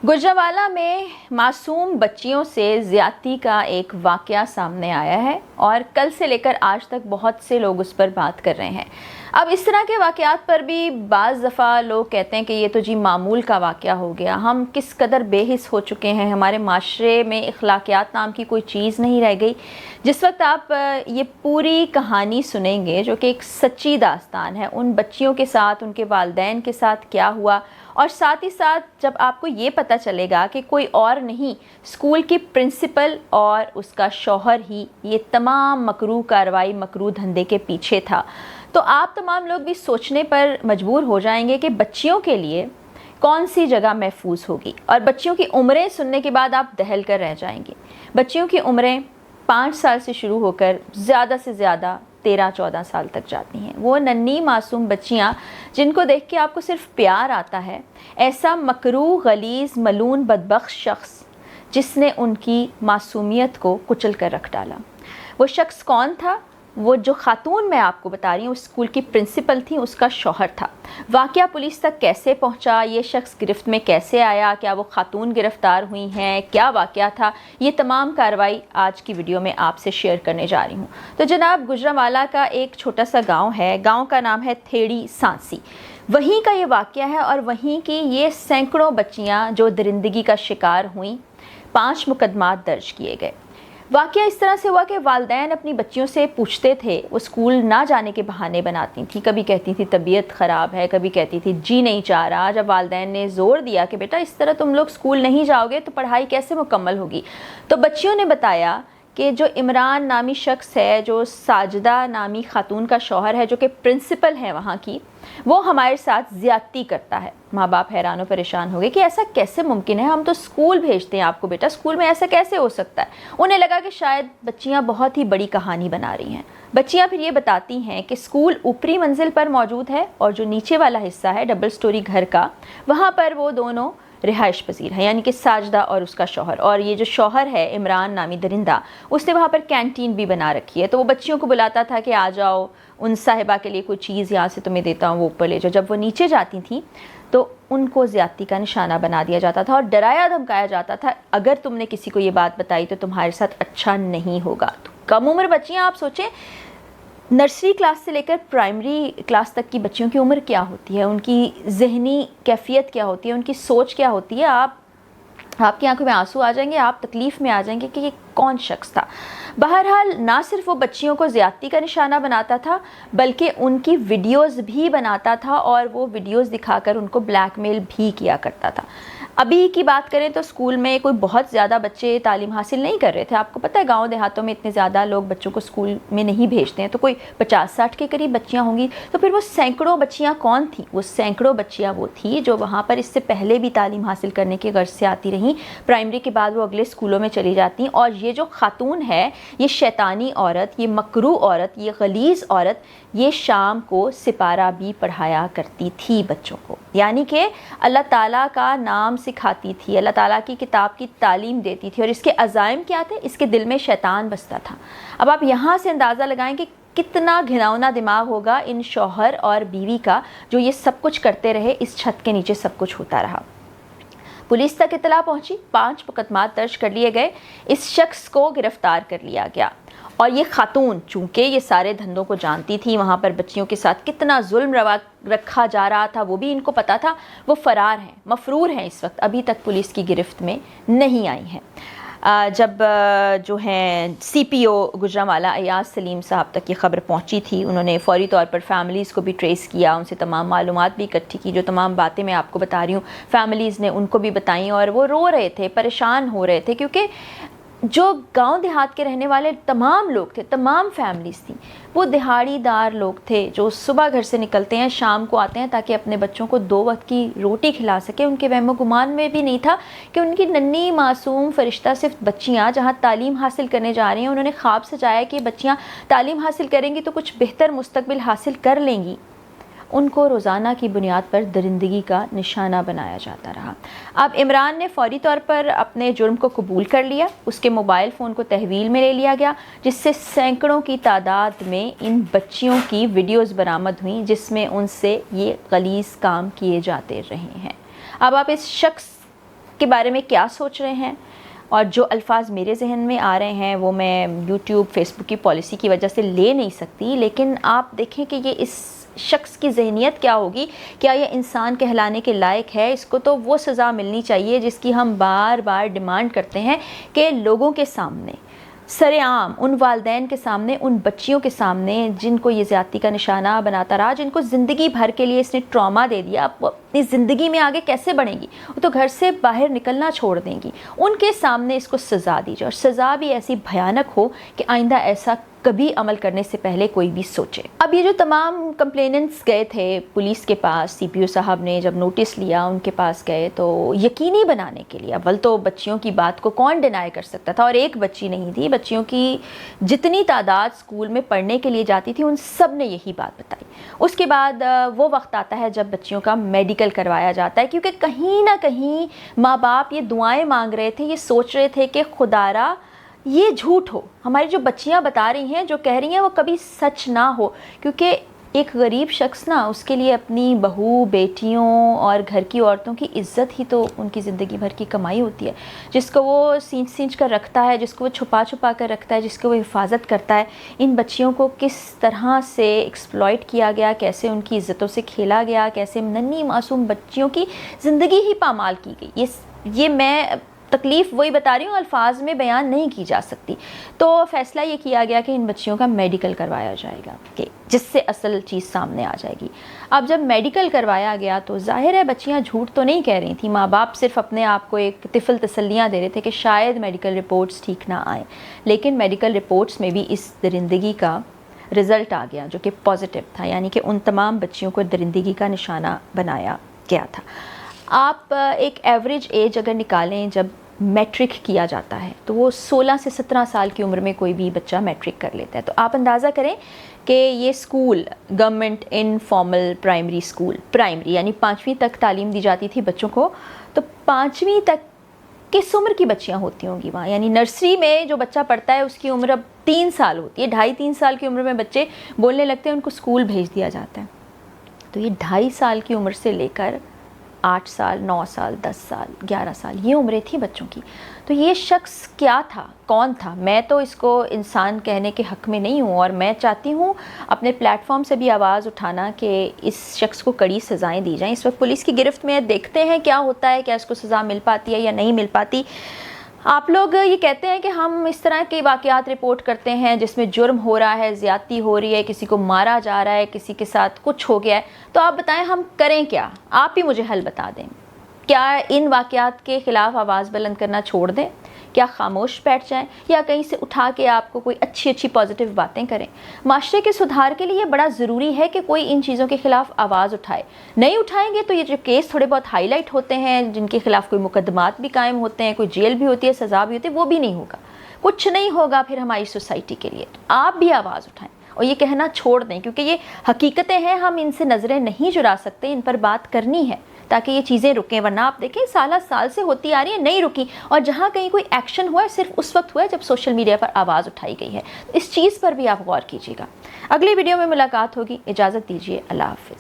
गुजरांवाला में मासूम बच्चियों से ज़्यादती का एक वाक़या सामने आया है और कल से लेकर आज तक बहुत से लोग उस पर बात कर रहे हैं। अब इस तरह के वाक़यात पर भी बाज़ दफ़ा लोग कहते हैं कि ये तो जी मामूल का वाक़या हो गया, हम किस कदर बेहिस हो चुके हैं, हमारे माशरे में अखलाकियात नाम की कोई चीज़ नहीं रह गई। जिस वक्त आप ये पूरी कहानी सुनेंगे जो कि एक सच्ची दास्तान है, उन बच्चियों के साथ, उनके वालिदैन के साथ क्या हुआ, और साथ ही साथ जब आपको ये पता चलेगा कि कोई और नहीं, स्कूल की प्रिंसिपल और उसका शौहर ही ये तमाम मकरूह कार्रवाई, मकरूह धंधे के पीछे था, तो आप तमाम लोग भी सोचने पर मजबूर हो जाएंगे कि बच्चियों के लिए कौन सी जगह महफूज होगी। और बच्चियों की उम्रें सुनने के बाद आप दहल कर रह जाएंगे। बच्चियों की उम्रें 5 साल से शुरू होकर ज़्यादा से ज़्यादा 13-14 साल तक जाती हैं। वो नन्ही मासूम बच्चियाँ जिनको देख के आपको सिर्फ प्यार आता है, ऐसा मकरूह, गलीज़, मलून, बदबख्त शख्स जिसने उनकी मासूमियत को कुचल कर रख डाला। वो शख्स कौन था? वो जो खातून मैं आपको बता रही हूँ उस स्कूल की प्रिंसिपल थी, उसका शौहर था। वाक़या पुलिस तक कैसे पहुँचा, ये शख्स गिरफ्त में कैसे आया, क्या वो खातून गिरफ़्तार हुई हैं, क्या वाक़या था, ये तमाम कार्रवाई आज की वीडियो में आपसे शेयर करने जा रही हूँ। तो जनाब, गुजरांवाला का एक छोटा सा गाँव है, गाँव का नाम है थेड़ी सांसी। वहीं का ये वाक़या है और वहीं की ये सैकड़ों बच्चियाँ जो दरिंदगी का शिकार हुई। 5 मुकदमात दर्ज किए गए। वाक़या इस तरह से हुआ कि वालिदैन अपनी बच्चियों से पूछते थे, वो स्कूल ना जाने के बहाने बनाती थी। कभी कहती थी तबीयत ख़राब है, कभी कहती थी जी नहीं चाह रहा। जब वालिदैन ने ज़ोर दिया कि बेटा इस तरह तुम लोग स्कूल नहीं जाओगे तो पढ़ाई कैसे मुकम्मल होगी, तो बच्चियों ने बताया कि जो इमरान नामी शख्स है, जो साजिदा नामी खातून का शौहर है, जो कि प्रिंसिपल है वहाँ की, वो हमारे साथ ज़्यादती करता है। माँ बाप हैरान और परेशान हो गए कि ऐसा कैसे मुमकिन है, हम तो स्कूल भेजते हैं आपको बेटा, स्कूल में ऐसा कैसे हो सकता है। उन्हें लगा कि शायद बच्चियाँ बहुत ही बड़ी कहानी बना रही हैं। बच्चियाँ फिर ये बताती हैं कि स्कूल ऊपरी मंजिल पर मौजूद है और जो नीचे वाला हिस्सा है डबल स्टोरी घर का, वहाँ पर वो दोनों रिहाइश पजीर है, यानी कि साजिदा और उसका शौहर। और ये जो शौहर है इमरान नामी दरिंदा, उसने वहाँ पर कैंटीन भी बना रखी है। तो वो बच्चियों को बुलाता था कि आ जाओ, उन साहिबा के लिए कोई चीज़ यहाँ से तुम्हें देता हूँ, वो ऊपर ले जाओ। जब वो नीचे जाती थी तो उनको ज़्यादती का निशाना बना दिया जाता था और डराया धमकाया जाता था, अगर तुमने किसी को ये बात बताई तो तुम्हारे साथ अच्छा नहीं होगा। तो कम उम्र बच्चियाँ, आप सोचें नर्सरी क्लास से लेकर प्राइमरी क्लास तक की बच्चियों की उम्र क्या होती है, उनकी ज़हनी कैफियत क्या होती है, उनकी सोच क्या होती है। आपकी आंखों में आंसू आ जाएंगे, आप तकलीफ़ में आ जाएंगे कि ये कौन शख्स था। बहरहाल ना सिर्फ वो बच्चियों को ज़्यादती का निशाना बनाता था, बल्कि उनकी वीडियोज़ भी बनाता था और वो वीडियोज़ दिखाकर उनको ब्लैकमेल भी किया करता था। अभी की बात करें तो स्कूल में कोई बहुत ज़्यादा बच्चे तालीम हासिल नहीं कर रहे थे। आपको पता है गांव देहातों में इतने ज़्यादा लोग बच्चों को स्कूल में नहीं भेजते हैं, तो कोई 50-60 के करीब बच्चियां होंगी। तो फिर वो सैकड़ों बच्चियां कौन थी? वो सैकड़ों बच्चियां वो थी जो वहाँ पर इससे पहले भी तालीम हासिल करने की गर्ज से आती रहीं। प्राइमरी के बाद वो अगले स्कूलों में चली जाती। और ये जो खातून है, ये शैतानी औरत, ये मकरूह औरत, ये गलीज़ औरत, ये शाम को सिपारा भी पढ़ाया करती थी बच्चों को, यानी कि अल्लाह ताला का नाम सिखाती थी, अल्लाह ताला की किताब की तालीम देती थी। और इसके अज़ाइम क्या थे? इसके दिल में शैतान बसता था। अब आप यहाँ से अंदाज़ा लगाएं कि कितना घिनौना दिमाग होगा इन शौहर और बीवी का, जो ये सब कुछ करते रहे, इस छत के नीचे सब कुछ होता रहा। पुलिस तक इतला पहुंची, 5 मुकदमात दर्ज कर लिए गए, इस शख्स को गिरफ्तार कर लिया गया। और ये खातून चूँकि ये सारे धंधों को जानती थी, वहाँ पर बच्चियों के साथ कितना जुल्म रखा जा रहा था वो भी इनको पता था। वो फ़रार हैं, मफरूर हैं, इस वक्त अभी तक पुलिस की गिरफ्त में नहीं आई हैं। जब जो हैं CPO गुजरांवाला अयाज सलीम साहब तक ये ख़बर पहुंची थी, उन्होंने फ़ौरी तौर पर फ़ैमिलीज़ को भी ट्रेस किया, उनसे तमाम मालूमात भी इकट्ठी की। जो तमाम बातें मैं आपको बता रही हूँ फ़ैमिलीज़ ने उनको भी बताई और वो रो रहे थे, परेशान हो रहे थे, क्योंकि जो गांव देहात के रहने वाले तमाम लोग थे, तमाम फैमिलीज़ थी, वो दिहाड़ीदार लोग थे जो सुबह घर से निकलते हैं, शाम को आते हैं ताकि अपने बच्चों को 2 वक्त की रोटी खिला सके। उनके वहमो गुमान में भी नहीं था कि उनकी नन्ही मासूम फ़रिश्ता सिर्फ बच्चियाँ जहाँ तालीम हासिल करने जा रही हैं, उन्होंने ख्वाब सजाया कि बच्चियाँ तालीम हासिल करेंगी तो कुछ बेहतर मुस्तकबिल हासिल कर लेंगी। उनको रोज़ाना की बुनियाद पर दरिंदगी का निशाना बनाया जाता रहा। अब इमरान ने फ़ौरी तौर पर अपने जुर्म को कबूल कर लिया। उसके मोबाइल फ़ोन को तहवील में ले लिया गया, जिससे सैकड़ों की तादाद में इन बच्चियों की वीडियोज़ बरामद हुई जिसमें उनसे ये गलीज़ काम किए जाते रहे हैं। अब आप इस शख्स کے بارے میں کیا سوچ رہے ہیں، اور جو الفاظ میرے ذہن میں آ رہے ہیں وہ میں یوٹیوب فیس بک کی پالیسی کی وجہ سے لے نہیں سکتی، لیکن آپ دیکھیں کہ یہ اس شخص کی ذہنیت کیا ہوگی، کیا یہ انسان کہلانے کے لائق ہے؟ اس کو تو وہ سزا ملنی چاہیے جس کی ہم بار بار ڈیمانڈ کرتے ہیں کہ لوگوں کے سامنے سر عام، ان والدین کے سامنے، ان بچیوں کے سامنے جن کو یہ زیادتی کا نشانہ بناتا رہا، جن کو زندگی بھر کے لیے اس نے ٹراما دے دیا، وہ اپنی زندگی میں آگے کیسے بڑھیں گی؟ وہ تو گھر سے باہر نکلنا چھوڑ دیں گی۔ ان کے سامنے اس کو سزا دی جائے، اور سزا بھی ایسی بھیانک ہو کہ آئندہ ایسا کبھی عمل کرنے سے پہلے کوئی بھی سوچے۔ اب یہ جو تمام کمپلیننٹس گئے تھے پولیس کے پاس، سی پی او صاحب نے جب نوٹس لیا ان کے پاس گئے تو یقینی بنانے کے لیے، اول تو بچیوں کی بات کو کون ڈینائی کر سکتا تھا، اور ایک بچی نہیں تھی، بچیوں کی جتنی تعداد اسکول میں پڑھنے کے لیے جاتی تھی ان سب نے یہی بات بتائی۔ اس کے بعد وہ وقت آتا ہے جب بچیوں کا میڈیکل کروایا جاتا ہے، کیونکہ کہیں نہ کہیں ماں باپ یہ دعائیں مانگ رہے تھے، یہ سوچ رہے تھے کہ خدارا یہ جھوٹ ہو، ہماری جو بچیاں بتا رہی ہیں، جو کہہ رہی ہیں، وہ کبھی سچ نہ ہو، کیونکہ ایک غریب شخص نا، اس کے لیے اپنی بہو، بیٹیوں اور گھر کی عورتوں کی عزت ہی تو ان کی زندگی بھر کی کمائی ہوتی ہے، جس کو وہ سینچ سینچ کر رکھتا ہے، جس کو وہ چھپا چھپا کر رکھتا ہے، جس کو وہ حفاظت کرتا ہے۔ ان بچیوں کو کس طرح سے ایکسپلائٹ کیا گیا، کیسے ان کی عزتوں سے کھیلا گیا، کیسے ننھی معصوم بچیوں کی زندگی ہی پامال کی گئی، یہ میں تکلیف وہی بتا رہی ہوں، الفاظ میں بیان نہیں کی جا سکتی۔ تو فیصلہ یہ کیا گیا کہ ان بچیوں کا میڈیکل کروایا جائے گا، کہ جس سے اصل چیز سامنے آ جائے گی۔ اب جب میڈیکل کروایا گیا تو ظاہر ہے بچیاں جھوٹ تو نہیں کہہ رہی تھیں، ماں باپ صرف اپنے آپ کو ایک طفل تسلیاں دے رہے تھے کہ شاید میڈیکل رپورٹس ٹھیک نہ آئیں، لیکن میڈیکل رپورٹس میں بھی اس درندگی کا رزلٹ آ گیا جو کہ پازیٹیو تھا، یعنی کہ ان تمام بچیوں کو درندگی کا نشانہ بنایا گیا تھا۔ آپ ایک ایوریج ایج اگر نکالیں جب میٹرک کیا جاتا ہے تو وہ 16 سے 17 سال کی عمر میں کوئی بھی بچہ میٹرک کر لیتا ہے، تو آپ اندازہ کریں کہ یہ school government informal primary school, primary یعنی 5ویں تک تعلیم دی جاتی تھی بچوں کو، تو 5ویں تک کس عمر کی بچیاں ہوتی ہوں گی وہاں؟ یعنی نرسری میں جو بچہ پڑھتا ہے اس کی عمر اب 3 سال ہوتی ہے، 2.5-3 سال کی عمر میں بچے بولنے لگتے ہیں، ان کو اسکول بھیج دیا جاتا ہے۔ تو یہ 2.5 سال کی عمر سے لے کر 8 سال، 9 سال، 10 سال، 11 سال یہ عمریں تھیں بچوں کی۔ تو یہ شخص کیا تھا، کون تھا؟ میں تو اس کو انسان کہنے کے حق میں نہیں ہوں، اور میں چاہتی ہوں اپنے پلیٹ فارم سے بھی آواز اٹھانا کہ اس شخص کو کڑی سزائیں دی جائیں۔ اس وقت پولیس کی گرفت میں، دیکھتے ہیں کیا ہوتا ہے، کیا اس کو سزا مل پاتی ہے یا نہیں مل پاتی۔ آپ لوگ یہ کہتے ہیں کہ ہم اس طرح کے واقعات رپورٹ کرتے ہیں جس میں جرم ہو رہا ہے، زیادتی ہو رہی ہے، کسی کو مارا جا رہا ہے، کسی کے ساتھ کچھ ہو گیا ہے، تو آپ بتائیں ہم کریں کیا؟ آپ ہی مجھے حل بتا دیں۔ کیا ان واقعات کے خلاف آواز بلند کرنا چھوڑ دیں؟ کیا خاموش بیٹھ جائیں، یا کہیں سے اٹھا کے آپ کو کوئی اچھی پازیٹیو باتیں کریں؟ معاشرے کے سدھار کے لیے یہ بڑا ضروری ہے کہ کوئی ان چیزوں کے خلاف آواز اٹھائے۔ نہیں اٹھائیں گے تو یہ جو کیس تھوڑے بہت ہائی لائٹ ہوتے ہیں، جن کے خلاف کوئی مقدمات بھی قائم ہوتے ہیں، کوئی جیل بھی ہوتی ہے، سزا بھی ہوتی ہے، وہ بھی نہیں ہوگا، کچھ نہیں ہوگا پھر ہماری سوسائٹی کے لیے۔ تو آپ بھی آواز اٹھائیں اور یہ کہنا چھوڑ دیں، کیونکہ یہ حقیقتیں ہیں، ہم ان سے نظریں نہیں چرا سکتے، ان پر بات کرنی ہے تاکہ یہ چیزیں رکیں، ورنہ آپ دیکھیں سالہ سال سے ہوتی آ رہی ہیں، نہیں رکی، اور جہاں کہیں کوئی ایکشن ہوا ہے صرف اس وقت ہوا ہے جب سوشل میڈیا پر آواز اٹھائی گئی ہے۔ اس چیز پر بھی آپ غور کیجیے گا۔ اگلی ویڈیو میں ملاقات ہوگی، اجازت دیجیے، اللہ حافظ۔